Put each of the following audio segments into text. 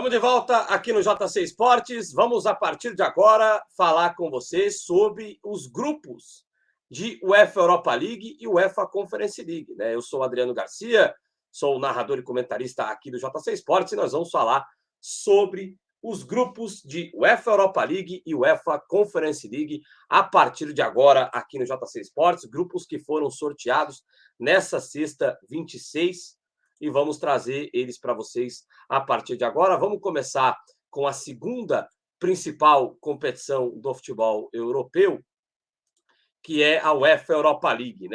Estamos de volta aqui no JC Esportes. Vamos, a partir de agora, falar com vocês sobre os grupos de UEFA Europa League e UEFA Conference League. Eu sou o Adriano Garcia, sou o narrador e comentarista aqui do JC Esportes e nós vamos falar sobre os grupos de UEFA Europa League e UEFA Conference League a partir de agora aqui no JC Esportes, grupos que foram sorteados nessa sexta 26 e vamos trazer eles para vocês a partir de agora. Vamos começar com a segunda principal competição do futebol europeu, que é a UEFA Europa League,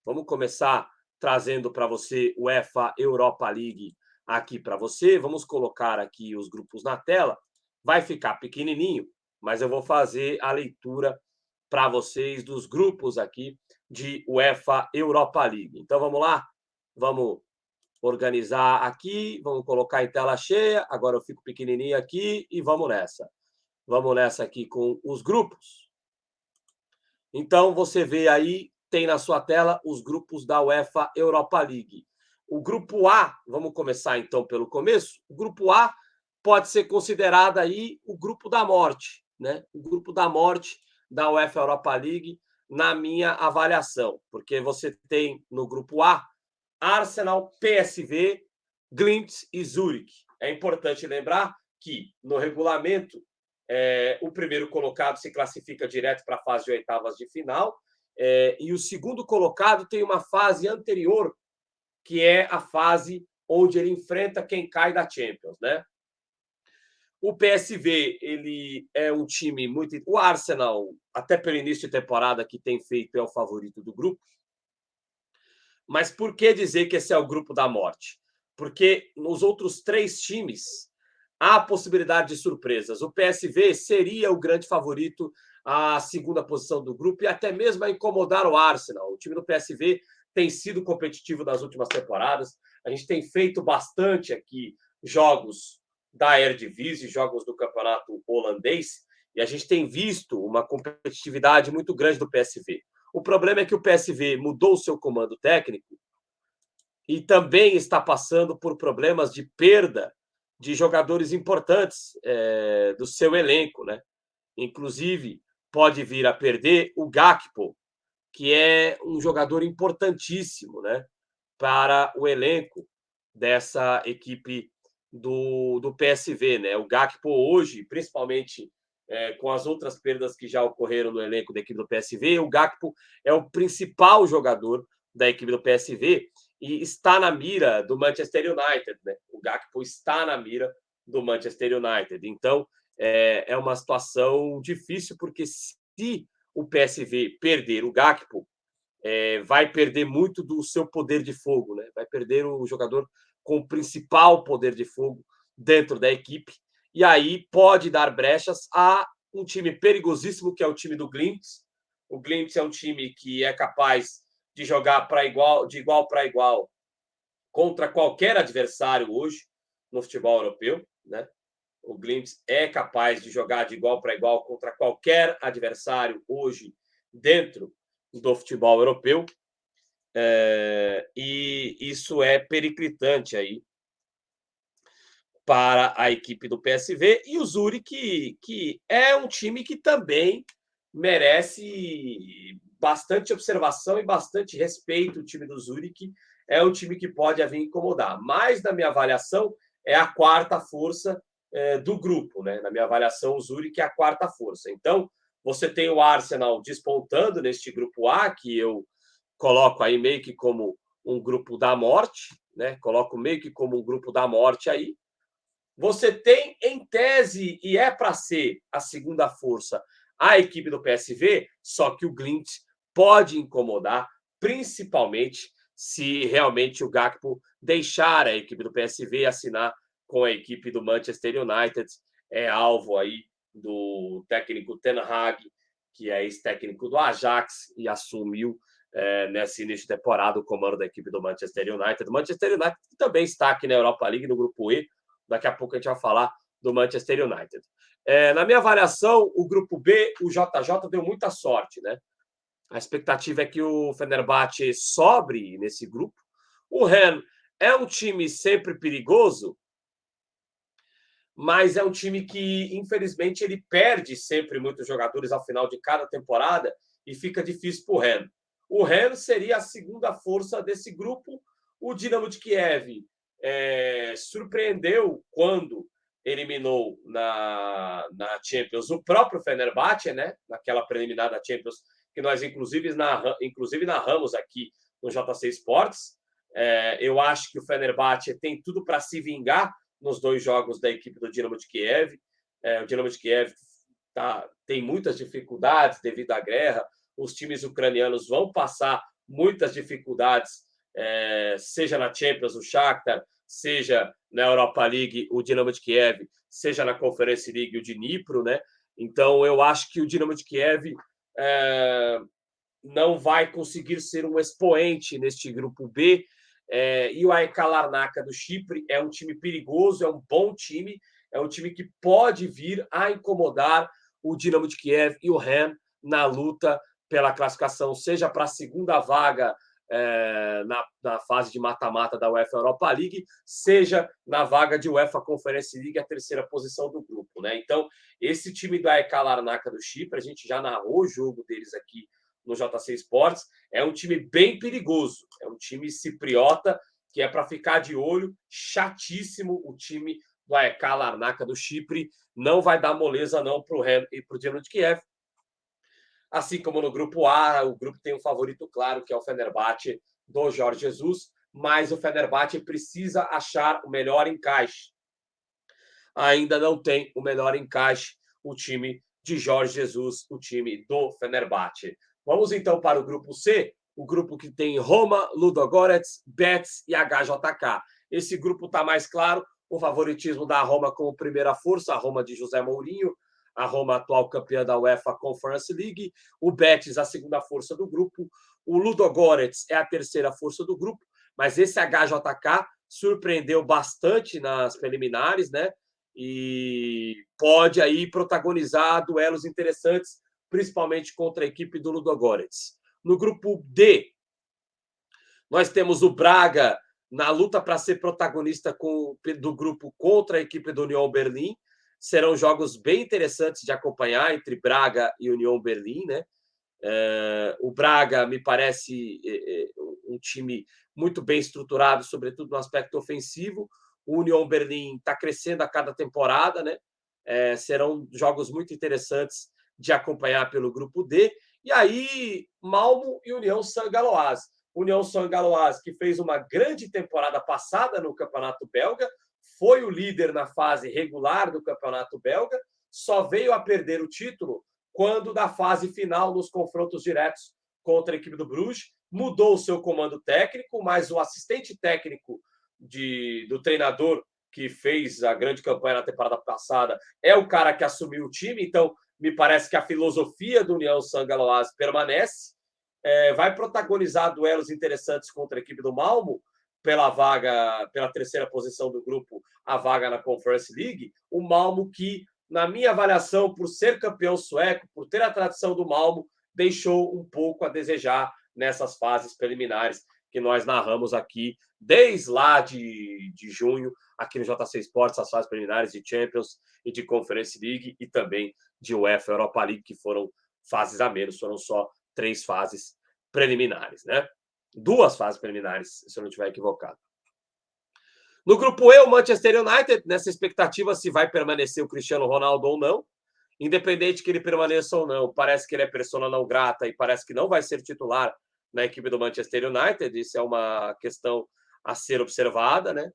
Vamos começar trazendo para você o UEFA Europa League aqui para você. Vamos colocar aqui os grupos na tela. Vai ficar pequenininho, mas eu vou fazer a leitura para vocês dos grupos aqui de UEFA Europa League. Então vamos lá? Vamos organizar aqui, vamos colocar em tela cheia. Agora eu fico pequenininho aqui e vamos nessa. Vamos nessa aqui com os grupos. Então, você vê aí, tem na sua tela os grupos da UEFA Europa League. O grupo A, vamos começar então pelo começo. O grupo A pode ser considerado aí o grupo da morte, O grupo da morte da UEFA Europa League, na minha avaliação, porque você tem no grupo A Arsenal, PSV, Glimt e Zurich. É importante lembrar que, no regulamento, o primeiro colocado se classifica direto para a fase de oitavas de final, e o segundo colocado tem uma fase anterior, que é a fase onde ele enfrenta quem cai da Champions, O PSV, ele é um time muito... O Arsenal, até pelo início de temporada que tem feito, é o favorito do grupo. Mas por que dizer que esse é o grupo da morte? Porque nos outros três times há possibilidade de surpresas. O PSV seria o grande favorito à segunda posição do grupo e até mesmo a incomodar o Arsenal. O time do PSV tem sido competitivo nas últimas temporadas. A gente tem feito bastante aqui jogos da Eredivisie, jogos do campeonato holandês, e a gente tem visto uma competitividade muito grande do PSV. O problema é que o PSV mudou o seu comando técnico e também está passando por problemas de perda de jogadores importantes do seu elenco, Inclusive, pode vir a perder o Gakpo, que é um jogador importantíssimo, para o elenco dessa equipe do PSV, O Gakpo hoje, principalmente com as outras perdas que já ocorreram no elenco da equipe do PSV, o Gakpo é o principal jogador da equipe do PSV e está na mira do Manchester United, O Gakpo está na mira do Manchester United. Então, é uma situação difícil, porque se o PSV perder o Gakpo, vai perder muito do seu poder de fogo, Vai perder o jogador com o principal poder de fogo dentro da equipe, e aí pode dar brechas a um time perigosíssimo, que é o time do Glimt. O Glimt é um time que é capaz de jogar de igual para igual contra qualquer adversário hoje no futebol europeu, O Glimt é capaz de jogar de igual para igual contra qualquer adversário hoje dentro do futebol europeu. E isso é periclitante aí para a equipe do PSV. E o Zurich, que é um time que também merece bastante observação e bastante respeito. O time do Zurich é um time que pode vir incomodar. Mas, na minha avaliação, é a quarta força do grupo, Na minha avaliação, o Zurich é a quarta força. Então, você tem o Arsenal despontando neste grupo A, que eu coloco aí meio que como um grupo da morte, Coloco meio que como um grupo da morte aí. Você tem, em tese, e é para ser a segunda força, a equipe do PSV, só que o Glimt pode incomodar, principalmente se realmente o Gakpo deixar a equipe do PSV assinar com a equipe do Manchester United. É alvo aí do técnico Ten Hag, que é ex-técnico do Ajax e assumiu nesse início de temporada o comando da equipe do Manchester United. O Manchester United também está aqui na Europa League, no grupo E. Daqui a pouco a gente vai falar do Manchester United. Na minha avaliação, o grupo B, o JJ deu muita sorte, A expectativa é que o Fenerbahçe sobre nesse grupo. O Rennes é um time sempre perigoso, mas é um time que, infelizmente, ele perde sempre muitos jogadores ao final de cada temporada e fica difícil para o Rennes. O Rennes seria a segunda força desse grupo. O Dinamo de Kiev surpreendeu quando eliminou na Champions o próprio Fenerbahçe, né? Naquela preliminar da Champions, que nós inclusive narramos aqui no JC Sports. Eu acho que o Fenerbahçe tem tudo para se vingar nos 2 jogos da equipe do Dinamo de Kiev. O Dinamo de Kiev tem muitas dificuldades devido à guerra. Os times ucranianos vão passar muitas dificuldades, seja na Champions, o Shakhtar, seja na Europa League, o Dinamo de Kiev, seja na Conference League, o Dnipro, né? Então, eu acho que o Dinamo de Kiev não vai conseguir ser um expoente neste grupo B. E o AEK Larnaca do Chipre é um time perigoso, é um bom time, é um time que pode vir a incomodar o Dinamo de Kiev e o Rennes na luta pela classificação, seja para a segunda vaga na fase de mata-mata da UEFA Europa League, seja na vaga de UEFA Conference League, a terceira posição do grupo, né? Então, esse time do AEK Larnaca do Chipre, a gente já narrou o jogo deles aqui no JC Sports, é um time bem perigoso, é um time cipriota que é para ficar de olho, chatíssimo o time do AEK Larnaca do Chipre, não vai dar moleza não para o Rennes e para o Dinamo de Kiev. Assim como no grupo A, o grupo tem um favorito claro, que é o Fenerbahçe do Jorge Jesus, mas o Fenerbahçe precisa achar o melhor encaixe. Ainda não tem o melhor encaixe o time de Jorge Jesus, o time do Fenerbahçe. Vamos então para o grupo C, o grupo que tem Roma, Ludogorets, Betis e HJK. Esse grupo está mais claro, o favoritismo da Roma como primeira força, a Roma de José Mourinho, a Roma atual campeã da UEFA Conference League, o Betis a segunda força do grupo, o Ludogorets é a terceira força do grupo, mas esse HJK surpreendeu bastante nas preliminares, né? E pode aí protagonizar duelos interessantes, principalmente contra a equipe do Ludogorets. No grupo D, nós temos o Braga na luta para ser protagonista do grupo contra a equipe do União Berlim. Serão jogos bem interessantes de acompanhar entre Braga e União Berlim, né? O Braga me parece um time muito bem estruturado, sobretudo no aspecto ofensivo. O União Berlim está crescendo a cada temporada, né? Serão jogos muito interessantes de acompanhar pelo grupo D. E aí, Malmo e União Saint-Galoise. União Saint-Galoise, que fez uma grande temporada passada no Campeonato Belga, foi o líder na fase regular do Campeonato Belga, só veio a perder o título quando da fase final nos confrontos diretos contra a equipe do Bruges, mudou o seu comando técnico, mas o assistente técnico do treinador que fez a grande campanha na temporada passada é o cara que assumiu o time, então me parece que a filosofia do União Saint-Galoise permanece, vai protagonizar duelos interessantes contra a equipe do Malmo, pela terceira posição do grupo, a vaga na Conference League, o Malmo que, na minha avaliação, por ser campeão sueco, por ter a tradição do Malmo, deixou um pouco a desejar nessas fases preliminares que nós narramos aqui, desde lá de junho, aqui no JC Sports, as fases preliminares de Champions e de Conference League e também de UEFA Europa League, que foram fases a menos, foram só 3 fases preliminares, né? 2 fases preliminares, se eu não estiver equivocado. No grupo E, o Manchester United, nessa expectativa se vai permanecer o Cristiano Ronaldo ou não. Independente que ele permaneça ou não, parece que ele é persona não grata e parece que não vai ser titular na equipe do Manchester United. Isso é uma questão a ser observada, né?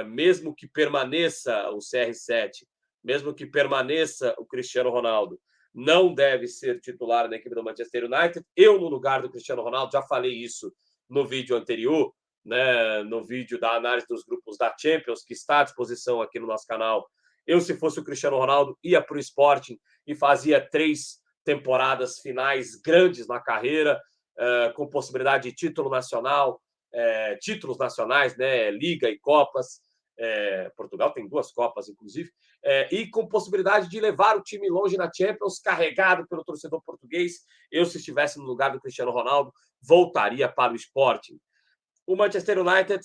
Mesmo que permaneça o CR7, mesmo que permaneça o Cristiano Ronaldo, não deve ser titular na equipe do Manchester United. Eu, no lugar do Cristiano Ronaldo, já falei isso no vídeo anterior, né, no vídeo da análise dos grupos da Champions, que está à disposição aqui no nosso canal. Eu, se fosse o Cristiano Ronaldo, ia para o Sporting e fazia 3 temporadas finais grandes na carreira, com possibilidade de título nacional, títulos nacionais, né, Liga e Copas. Portugal tem 2 Copas, inclusive, e com possibilidade de levar o time longe na Champions, carregado pelo torcedor português. Eu, se estivesse no lugar do Cristiano Ronaldo, voltaria para o Sporting. O Manchester United,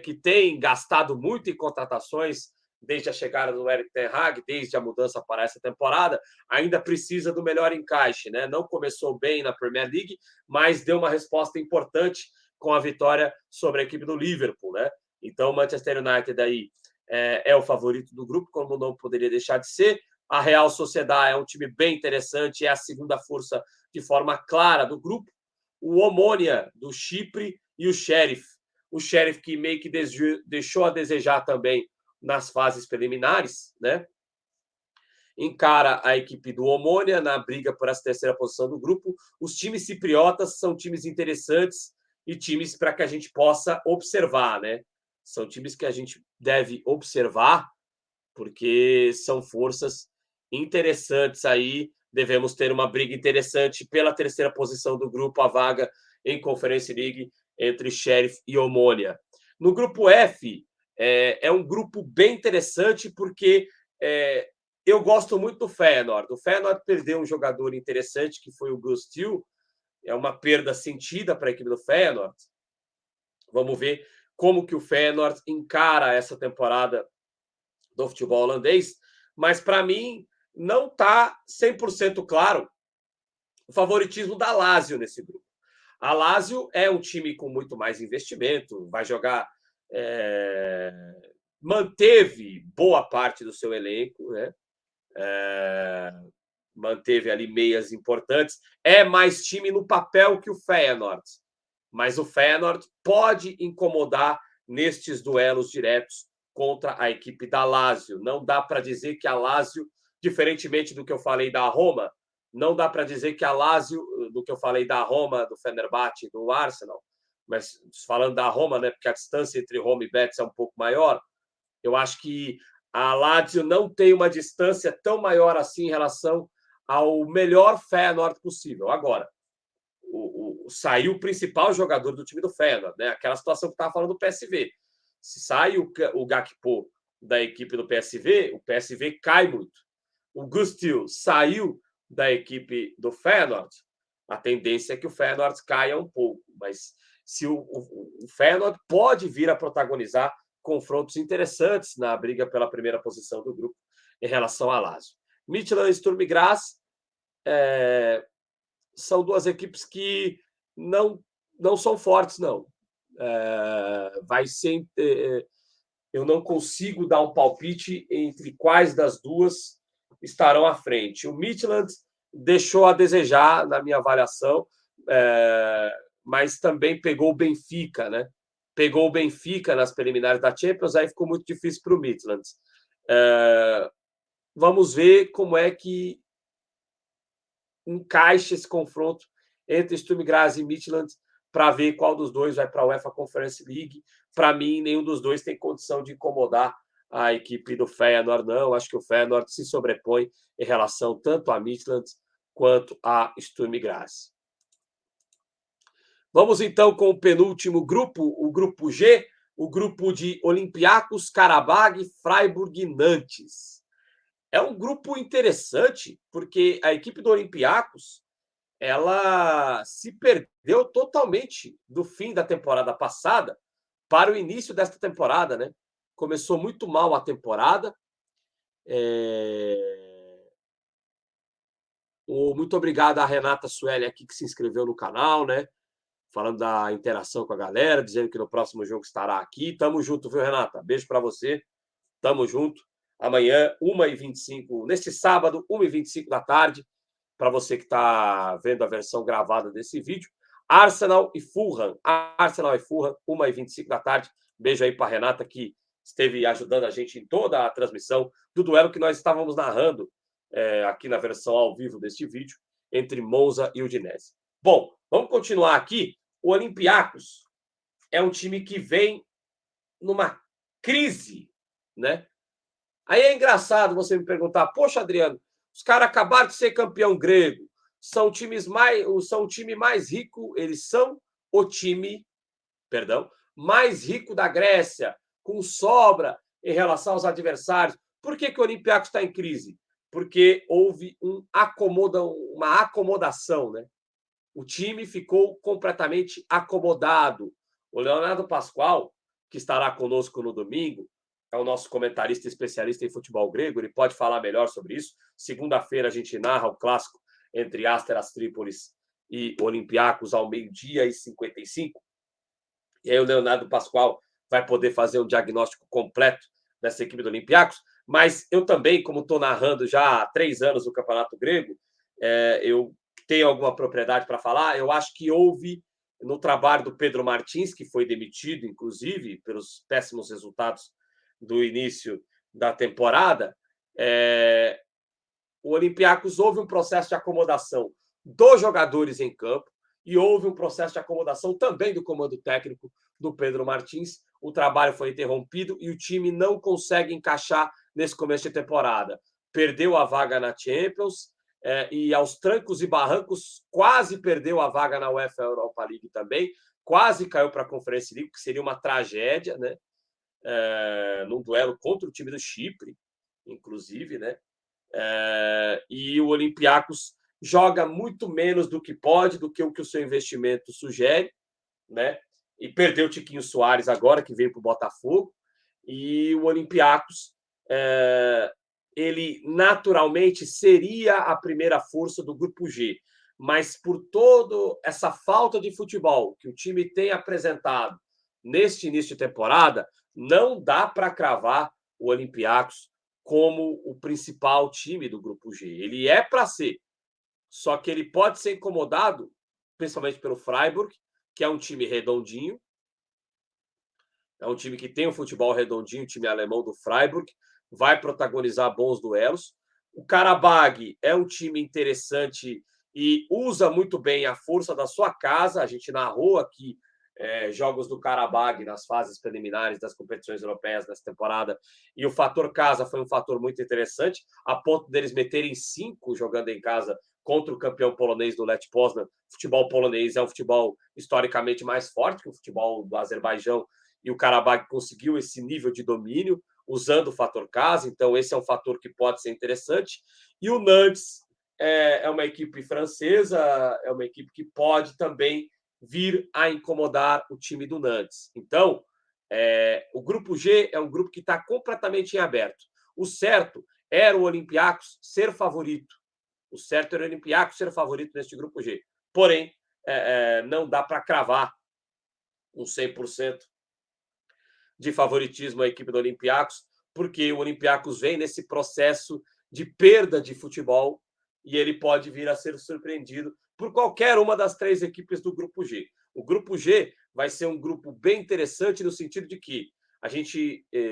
que tem gastado muito em contratações, desde a chegada do Erik ten Hag, desde a mudança para essa temporada, ainda precisa do melhor encaixe, né? Não começou bem na Premier League, mas deu uma resposta importante com a vitória sobre a equipe do Liverpool, né? Então, o Manchester United aí é o favorito do grupo, como não poderia deixar de ser. A Real Sociedad é um time bem interessante, é a segunda força de forma clara do grupo. O Omonia, do Chipre, e o Sheriff. O Sheriff que meio que deixou a desejar também nas fases preliminares, né? Encara a equipe do Omonia na briga por essa terceira posição do grupo. Os times cipriotas são times interessantes e times para que a gente possa observar, né? São times que a gente deve observar, porque são forças interessantes aí. Devemos ter uma briga interessante pela terceira posição do grupo, a vaga em Conference League entre Sheriff e Omonia. No grupo F, é um grupo bem interessante, porque eu gosto muito do Feyenoord. O Feyenoord perdeu um jogador interessante, que foi o Gus Til. É uma perda sentida para a equipe do Feyenoord. Vamos ver como que o Feyenoord encara essa temporada do futebol holandês, mas para mim não está 100% claro o favoritismo da Lazio nesse grupo. A Lazio é um time com muito mais investimento, vai jogar, manteve boa parte do seu elenco, né? Manteve ali meias importantes, é mais time no papel que o Feyenoord, mas o Feyenoord pode incomodar nestes duelos diretos contra a equipe da Lazio. Não dá para dizer que a Lazio, diferentemente do que eu falei da Roma, não dá para dizer que a Lazio, do que eu falei da Roma, do Fenerbahçe e do Arsenal, mas falando da Roma, né, porque a distância entre Roma e Betis é um pouco maior, eu acho que a Lazio não tem uma distância tão maior assim em relação ao melhor Feyenoord possível. Agora, saiu o principal jogador do time do Feyenoord, né? Aquela situação que estava falando do PSV. Se sai o Gakpo da equipe do PSV, o PSV cai muito. O Gus Til saiu da equipe do Feyenoord, a tendência é que o Feyenoord caia um pouco, mas se o Feyenoord pode vir a protagonizar confrontos interessantes na briga pela primeira posição do grupo em relação à Lazio. Midtjylland e Sturm Graz são duas equipes que não são fortes, não. Vai ser. Eu não consigo dar um palpite entre quais das duas estarão à frente. O Midtjylland deixou a desejar, na minha avaliação, mas também pegou o Benfica, né? Pegou o Benfica nas preliminares da Champions, aí ficou muito difícil para o Midtjylland. Vamos ver como é que encaixa esse confronto entre Sturm Graz e Midtjylland para ver qual dos dois vai para a UEFA Conference League. Para mim, nenhum dos dois tem condição de incomodar a equipe do Feyenoord, não. Acho que o Feyenoord se sobrepõe em relação tanto a Midtjylland quanto a Sturm Graz. Vamos então com o penúltimo grupo, o grupo G, o grupo de Olympiacos, Qarabag, Freiburg e Nantes. É um grupo interessante, porque a equipe do Olympiacos ela se perdeu totalmente do fim da temporada passada para o início desta temporada, né? Começou muito mal a temporada. Muito obrigado à Renata Sueli aqui que se inscreveu no canal, né? Falando da interação com a galera, dizendo que no próximo jogo estará aqui. Tamo junto, viu, Renata? Beijo para você. Tamo junto. Amanhã, 1h25, neste sábado, 1h25 da tarde, para você que está vendo a versão gravada desse vídeo. Arsenal e Fulham. Arsenal e Fulham, 1h25 da tarde. Beijo aí para a Renata, que esteve ajudando a gente em toda a transmissão do duelo que nós estávamos narrando aqui na versão ao vivo deste vídeo, entre Monza e Udinese. Bom, vamos continuar aqui. O Olympiacos é um time que vem numa crise, né? Aí é engraçado você me perguntar, poxa, Adriano, os caras acabaram de ser campeão grego, são o time mais rico, eles são o time, mais rico da Grécia, com sobra em relação aos adversários. Por que o Olympiacos está em crise? Porque houve uma acomodação, né? O time ficou completamente acomodado. O Leonardo Pascoal, que estará conosco no domingo, é o nosso comentarista especialista em futebol grego, ele pode falar melhor sobre isso. Segunda-feira a gente narra o clássico entre Asteras Trípolis e Olympiacos ao 12h55. E aí o Leonardo Pascoal vai poder fazer um diagnóstico completo dessa equipe do Olympiacos. Mas eu também, como estou narrando já há 3 anos o Campeonato Grego, eu tenho alguma propriedade para falar. Eu acho que houve, no trabalho do Pedro Martins, que foi demitido, inclusive, pelos péssimos resultados do início da temporada, o Olympiacos houve um processo de acomodação dos jogadores em campo e houve um processo de acomodação também do comando técnico do Pedro Martins. O trabalho foi interrompido e o time não consegue encaixar nesse começo de temporada. Perdeu a vaga na Champions e, aos trancos e barrancos, quase perdeu a vaga na UEFA Europa League também, quase caiu para a Conference League, que seria uma tragédia, né? Num duelo contra o time do Chipre, inclusive, né? E o Olympiacos joga muito menos do que pode, do que o seu investimento sugere, né? E perdeu o Tiquinho Soares agora, que veio para o Botafogo. E o Olympiacos, ele naturalmente seria a primeira força do Grupo G, mas por toda essa falta de futebol que o time tem apresentado neste início de temporada, não dá para cravar o Olympiacos como o principal time do Grupo G. Ele é para ser, só que ele pode ser incomodado, principalmente pelo Freiburg, que é um time redondinho, é um time que tem um futebol redondinho, o time alemão do Freiburg, vai protagonizar bons duelos. O Karabag é um time interessante e usa muito bem a força da sua casa. A gente narrou aqui jogos do Karabag nas fases preliminares das competições europeias nessa temporada, e o fator casa foi um fator muito interessante, a ponto deles meterem 5 jogando em casa contra o campeão polonês do Lech Poznan. O futebol polonês é um futebol historicamente mais forte que o futebol do Azerbaijão, e o Karabag conseguiu esse nível de domínio usando o fator casa, então esse é um fator que pode ser interessante. E o Nantes é uma equipe francesa, é uma equipe que pode também vir a incomodar o time do Nantes. Então, o Grupo G é um grupo que está completamente em aberto. O certo era o Olympiacos ser favorito. O certo era o Olympiacos ser favorito neste Grupo G. Porém, não dá para cravar um 100% de favoritismo à equipe do Olympiacos, porque o Olympiacos vem nesse processo de perda de futebol e ele pode vir a ser surpreendido por qualquer uma das 3 equipes do Grupo G. O Grupo G vai ser um grupo bem interessante no sentido de que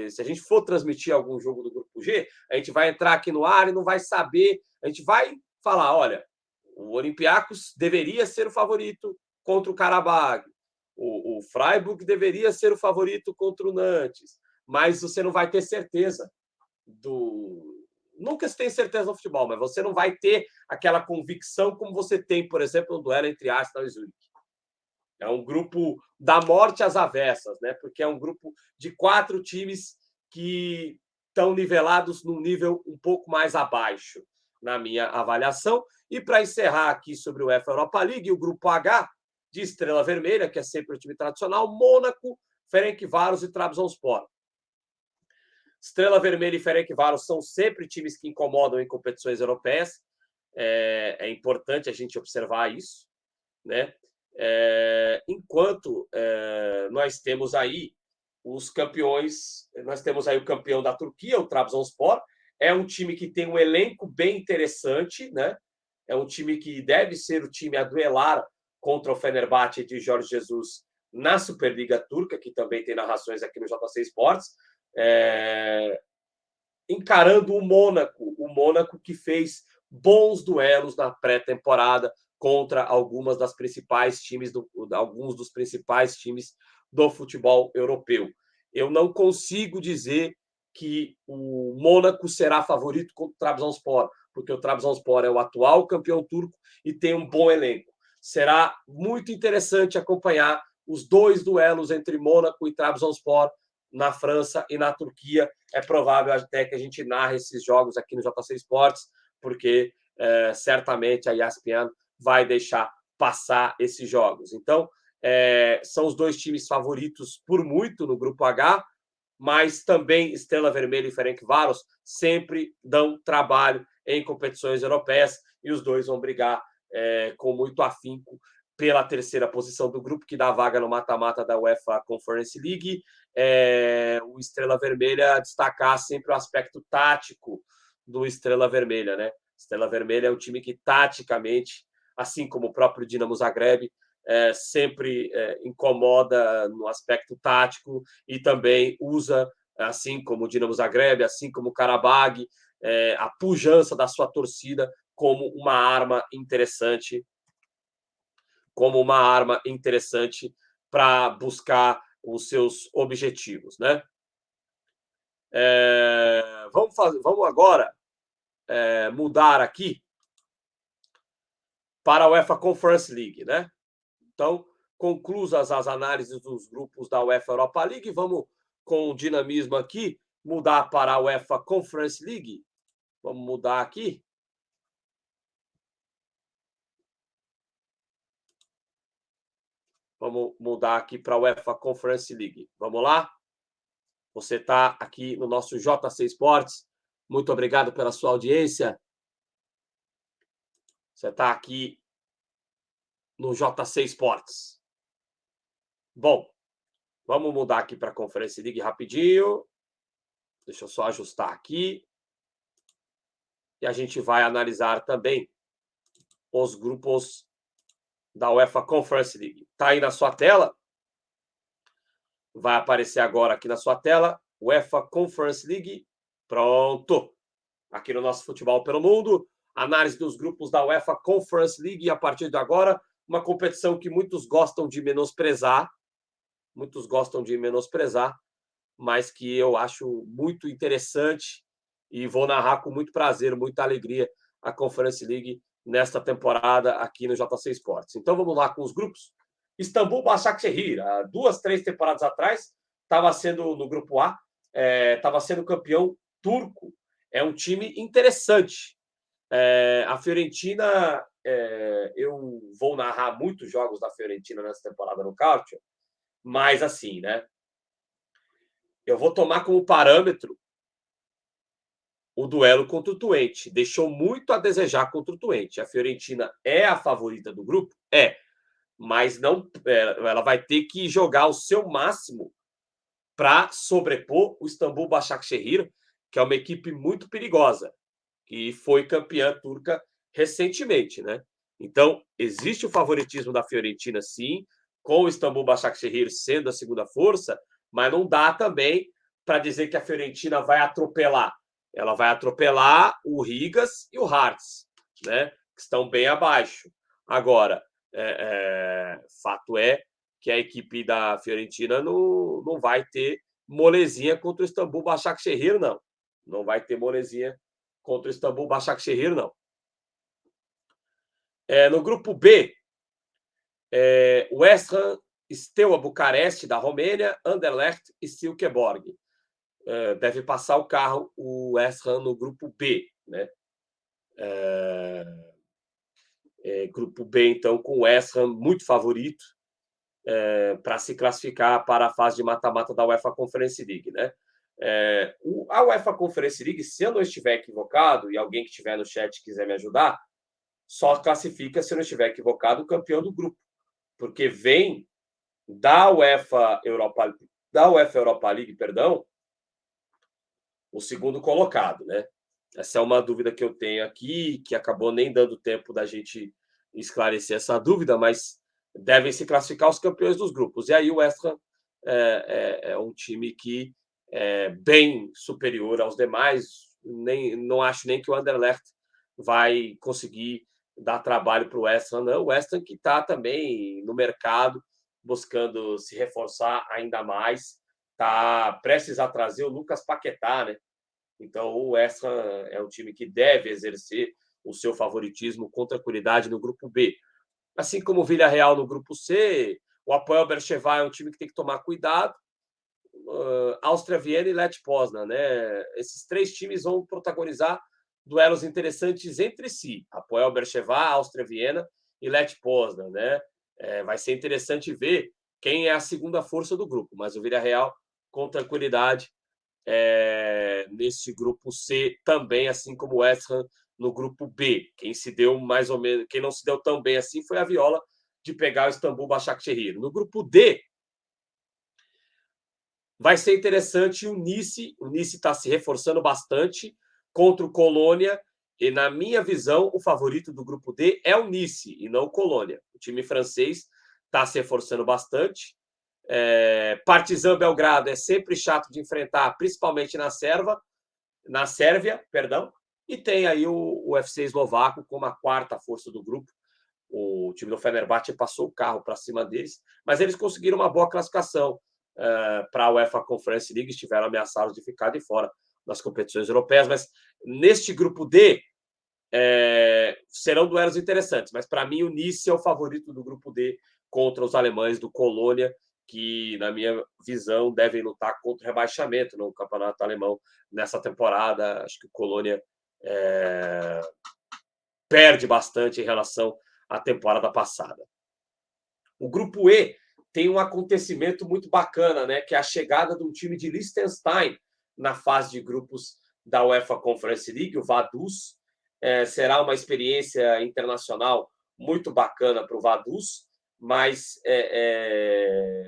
se a gente for transmitir algum jogo do Grupo G, a gente vai entrar aqui no ar e não vai saber, a gente vai falar, olha, o Olympiacos deveria ser o favorito contra o Karabag, o Freiburg deveria ser o favorito contra o Nantes, mas você não vai ter certeza Nunca se tem certeza no futebol, mas você não vai ter aquela convicção como você tem, por exemplo, no duelo entre Arsenal e Zurique. É um grupo da morte às avessas, né? Porque é um grupo de 4 times que estão nivelados num nível um pouco mais abaixo, na minha avaliação. E para encerrar aqui sobre o UEFA Europa League, o grupo H, de Estrela Vermelha, que é sempre o time tradicional, Mônaco, Ferencváros e Trabzonspor. Estrela Vermelha e Ferencváros são sempre times que incomodam em competições europeias. É importante a gente observar isso, né? Enquanto nós temos aí os campeões, nós temos aí o campeão da Turquia, o Trabzonspor, é um time que tem um elenco bem interessante, né? É um time que deve ser o time a duelar contra o Fenerbahçe de Jorge Jesus na Superliga Turca, que também tem narrações aqui no JC Sports, encarando o Mônaco que fez bons duelos na pré-temporada contra alguns dos principais times do futebol europeu. Eu não consigo dizer que o Mônaco será favorito contra o Trabzonspor, porque o Trabzonspor é o atual campeão turco e tem um bom elenco. Será muito interessante acompanhar os 2 duelos entre Mônaco e Trabzonspor na França e na Turquia. É provável até que a gente narre esses jogos aqui no JC Sports, porque certamente a ESPN vai deixar passar esses jogos. Então, são os 2 times favoritos por muito no Grupo H. mas também Estrela Vermelha e Ferencváros sempre dão trabalho em competições europeias e os dois vão brigar com muito afinco pela terceira posição do grupo, que dá vaga no mata-mata da UEFA Conference League. O Estrela Vermelha destacar sempre o aspecto tático do Estrela Vermelha, né? Estrela Vermelha é um time que, taticamente, assim como o próprio Dinamo Zagreb, sempre incomoda no aspecto tático e também usa, assim como o Dinamo Zagreb, assim como o Karabag, a pujança da sua torcida como uma arma interessante para buscar os seus objetivos, né? Vamos agora mudar aqui para a UEFA Conference League, né? Então, conclusas as análises dos grupos da UEFA Europa League, vamos com o dinamismo aqui mudar para a UEFA Conference League. Vamos mudar aqui. Vamos mudar aqui para a UEFA Conference League. Vamos lá? Você está aqui no nosso JC Sports. Muito obrigado pela sua audiência. Você está aqui no JC Sports. Bom, vamos mudar aqui para a Conference League rapidinho. Deixa eu só ajustar aqui. E a gente vai analisar também os grupos da UEFA Conference League. Está aí na sua tela? Vai aparecer agora aqui na sua tela, UEFA Conference League. Pronto. Aqui no nosso Futebol pelo Mundo, análise dos grupos da UEFA Conference League a partir de agora, uma competição que muitos gostam de menosprezar, mas que eu acho muito interessante e vou narrar com muito prazer, muita alegria a Conference League nesta temporada aqui no JC Sports. Então vamos lá com os grupos. Istambul Başakşehir, há 2, 3 temporadas atrás, estava sendo no grupo A, estava sendo campeão turco. É um time interessante. A Fiorentina, eu vou narrar muitos jogos da Fiorentina nessa temporada no Calcio, mas assim, né? Eu vou tomar como parâmetro o duelo contra o Twente. Deixou muito a desejar contra o Twente. A Fiorentina é a favorita do grupo? Mas não, ela vai ter que jogar o seu máximo para sobrepor o Istambul Başakşehir, que é uma equipe muito perigosa, que foi campeã turca recentemente, né? Então, existe o favoritismo da Fiorentina, sim, com o Istambul Başakşehir sendo a segunda força, mas não dá também para dizer que a Fiorentina vai atropelar. Ela vai atropelar o Rigas e o Hearts, né? Que estão bem abaixo. Agora, fato é que a equipe da Fiorentina não vai ter molezinha contra o Istambul Başakşehir, não. Não vai ter molezinha contra o Istambul Başakşehir, não. No grupo B, West Ham, Steaua Bucareste, da Romênia, Anderlecht e Silkeborg. Deve passar o carro o West Ham no grupo B, né? Grupo B, então, com o West Ham muito favorito para se classificar para a fase de mata-mata da UEFA Conference League, né? A UEFA Conference League, se eu não estiver equivocado, e alguém que estiver no chat quiser me ajudar, só classifica, se eu não estiver equivocado, o campeão do grupo, porque vem da UEFA Europa League, perdão, o segundo colocado, né? Essa é uma dúvida que eu tenho aqui, que acabou nem dando tempo da gente esclarecer essa dúvida, mas devem se classificar os campeões dos grupos. E aí o West Ham é um time que é bem superior aos demais. Não acho nem que o Anderlecht vai conseguir dar trabalho para o West Ham, não. O West Ham que está também no mercado, buscando se reforçar ainda mais, está prestes a trazer o Lucas Paquetá, né? Então, o West Ham é um time que deve exercer o seu favoritismo com tranquilidade no grupo B. Assim como o Villarreal no grupo C, o Apoel Beersheva é um time que tem que tomar cuidado. Áustria Viena e Lech Poznan, né? Esses 3 times vão protagonizar duelos interessantes entre si. Apoel Beersheva, Áustria Viena e Lech Poznan, né? Vai ser interessante ver quem é a segunda força do grupo, mas o Villarreal com tranquilidade nesse grupo C também, assim como o West Ham no grupo B. Quem se deu mais ou menos, quem não se deu tão bem assim foi a Viola de pegar o Istambul Başakşehir. No grupo D vai ser interessante o Nice. O Nice está se reforçando bastante contra o Colônia. E, na minha visão, o favorito do grupo D é o Nice e não o Colônia. O time francês está se reforçando bastante. Partizan Belgrado é sempre chato de enfrentar, principalmente na Sérvia, perdão. E tem aí o UFC eslovaco como a quarta força do grupo. O time do Fenerbahçe passou o carro para cima deles, mas eles conseguiram uma boa classificação para a UEFA Conference League, estiveram ameaçados de ficar de fora das competições europeias, mas neste grupo D serão duelos interessantes, mas para mim o Nice é o favorito do grupo D contra os alemães do Colônia, que, na minha visão, devem lutar contra o rebaixamento no campeonato alemão nessa temporada. Acho que o Colônia perde bastante em relação à temporada passada. O grupo E tem um acontecimento muito bacana, né, que é a chegada de um time de Liechtenstein na fase de grupos da UEFA Conference League, o Vaduz. Será uma experiência internacional muito bacana para o Vaduz, mas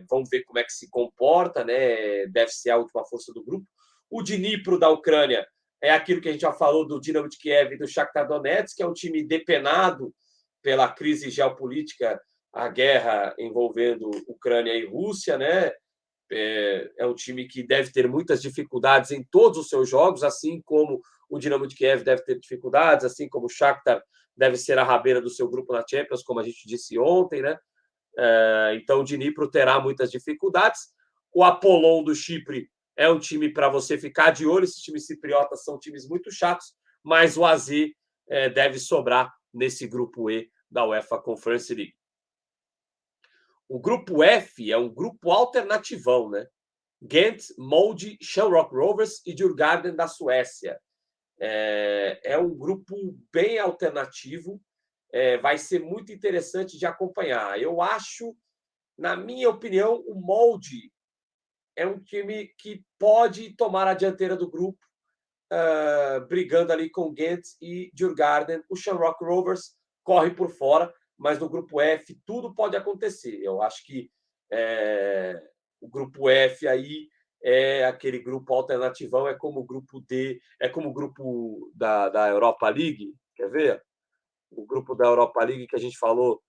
vamos ver como é que se comporta, né? Deve ser a última força do grupo. O Dnipro da Ucrânia é aquilo que a gente já falou do Dinamo de Kiev e do Shakhtar Donetsk, que é um time depenado pela crise geopolítica, a guerra envolvendo Ucrânia e Rússia, né? É um time que deve ter muitas dificuldades em todos os seus jogos, assim como o Dinamo de Kiev deve ter dificuldades, assim como o Shakhtar deve ser a rabeira do seu grupo na Champions, como a gente disse ontem, né? Então o Dnipro terá muitas dificuldades. O Apollon do Chipre é um time para você ficar de olho. Esses times cipriotas são times muito chatos, mas o AZ deve sobrar nesse grupo E da UEFA Conference League. O grupo F é um grupo alternativão, né? Ghent, Molde, Shamrock Rovers e Djurgården da Suécia. É um grupo bem alternativo, vai ser muito interessante de acompanhar. Eu acho, na minha opinião, o Molde é um time que pode tomar a dianteira do grupo, brigando ali com Ghent e Djurgården. O Shamrock Rovers corre por fora, mas no grupo F tudo pode acontecer. Eu acho que o grupo F aí é aquele grupo alternativão, é como o grupo D, é como o grupo da Europa League, quer ver? O grupo da Europa League que a gente falou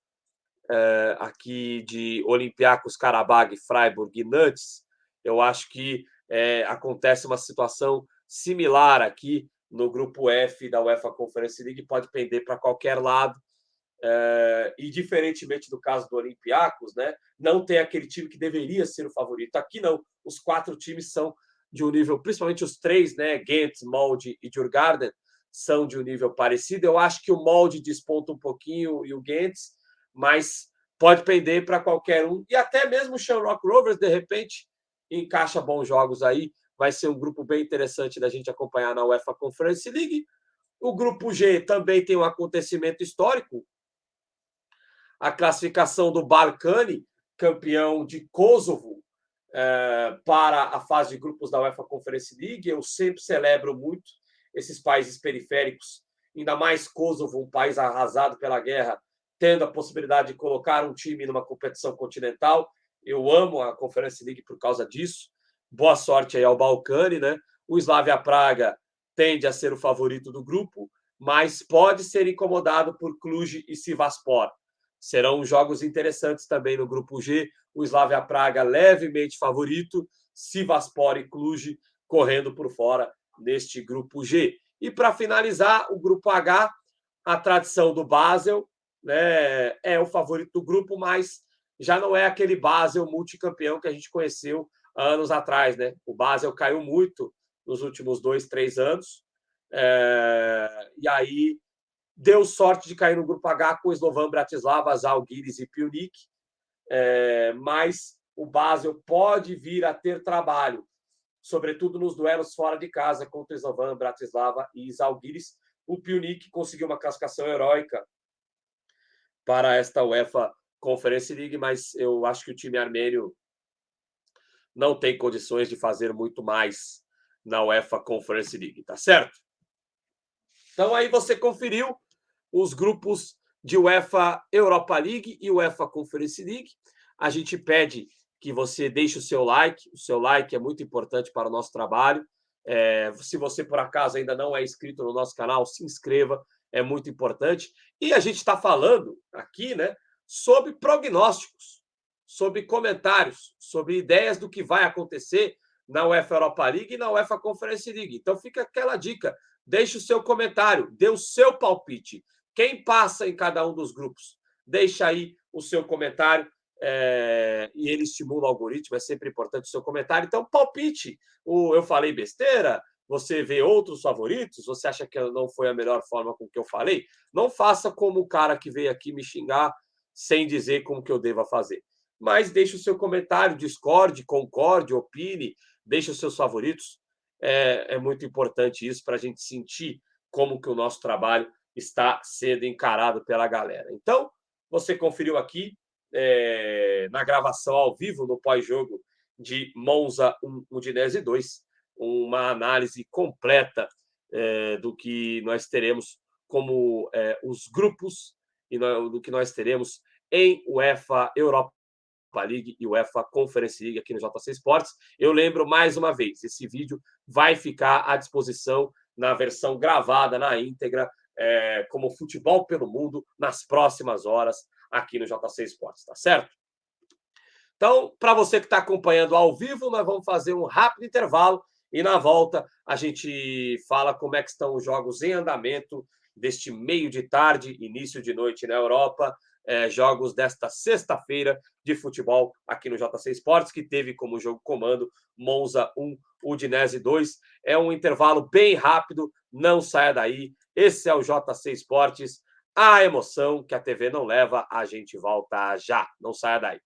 aqui de Olympiacos, Qarabag, Freiburg e Nantes. Eu acho que acontece uma situação similar aqui no grupo F da UEFA Conference League, pode pender para qualquer lado. E diferentemente do caso do Olympiacos, né, não tem aquele time que deveria ser o favorito. Aqui não, os 4 times são de um nível, principalmente os 3, né, Ghent, Molde e Djurgården, são de um nível parecido. Eu acho que o Molde desponta um pouquinho e o Ghent, mas pode pender para qualquer um. E até mesmo o Shamrock Rovers, de repente, encaixa bons jogos aí. Vai ser um grupo bem interessante da gente acompanhar na UEFA Conference League. O grupo G também tem um acontecimento histórico, a classificação do Balcani, campeão de Kosovo, para a fase de grupos da UEFA Conference League. Eu sempre celebro muito esses países periféricos, ainda mais Kosovo, um país arrasado pela guerra, tendo a possibilidade de colocar um time numa competição continental. Eu amo a Conference League por causa disso. Boa sorte aí ao Balcani, né? O Slavia Praga tende a ser o favorito do grupo, mas pode ser incomodado por Cluj e Sivasspor. Serão jogos interessantes também no grupo G. O Slavia Praga levemente favorito, Sivasspor e Cluj correndo por fora neste grupo G. E para finalizar, o grupo H, a tradição do Basel, né, é o favorito do grupo, mas já não é aquele Basel multicampeão que a gente conheceu anos atrás, né? O Basel caiu muito nos últimos 2, 3 anos. E aí deu sorte de cair no grupo H com o Slovan Bratislava, Žalgiris e Pionic, mas o Basel pode vir a ter trabalho, sobretudo nos duelos fora de casa contra o Slovan Bratislava e Žalgiris. O Pionic conseguiu uma classificação heróica para esta UEFA Conference League, mas eu acho que o time armênio não tem condições de fazer muito mais na UEFA Conference League, tá certo? Então aí você conferiu os grupos de UEFA Europa League e UEFA Conference League. A gente pede que você deixe o seu like é muito importante para o nosso trabalho. Se você, por acaso, ainda não é inscrito no nosso canal, se inscreva, é muito importante. E a gente está falando aqui, né, sobre prognósticos, sobre comentários, sobre ideias do que vai acontecer na UEFA Europa League e na UEFA Conference League. Então fica aquela dica, deixe o seu comentário, dê o seu palpite. Quem passa em cada um dos grupos? Deixa aí o seu comentário e ele estimula o algoritmo, é sempre importante o seu comentário. Então, palpite. Eu falei besteira? Você vê outros favoritos? Você acha que não foi a melhor forma com que eu falei? Não faça como o cara que veio aqui me xingar sem dizer como que eu deva fazer. Mas deixe o seu comentário, discorde, concorde, opine, deixe os seus favoritos. É muito importante isso para a gente sentir como que o nosso trabalho está sendo encarado pela galera. Então, você conferiu aqui na gravação ao vivo, no pós-jogo de Monza 1, Udinese 2, uma análise completa do que nós teremos como os grupos e do que nós teremos em UEFA Europa League e UEFA Conference League aqui no JC Sports. Eu lembro mais uma vez, esse vídeo vai ficar à disposição na versão gravada, na íntegra, como Futebol pelo Mundo, nas próximas horas aqui no JC Sports, tá certo? Então, para você que está acompanhando ao vivo, nós vamos fazer um rápido intervalo e na volta a gente fala como é que estão os jogos em andamento deste meio de tarde, início de noite na Europa, jogos desta sexta-feira de futebol aqui no JC Sports, que teve como jogo comando Monza 1, Udinese 2. É um intervalo bem rápido, não saia daí. Esse é o JC Sports, a emoção que a TV não leva, a gente volta já. Não saia daí.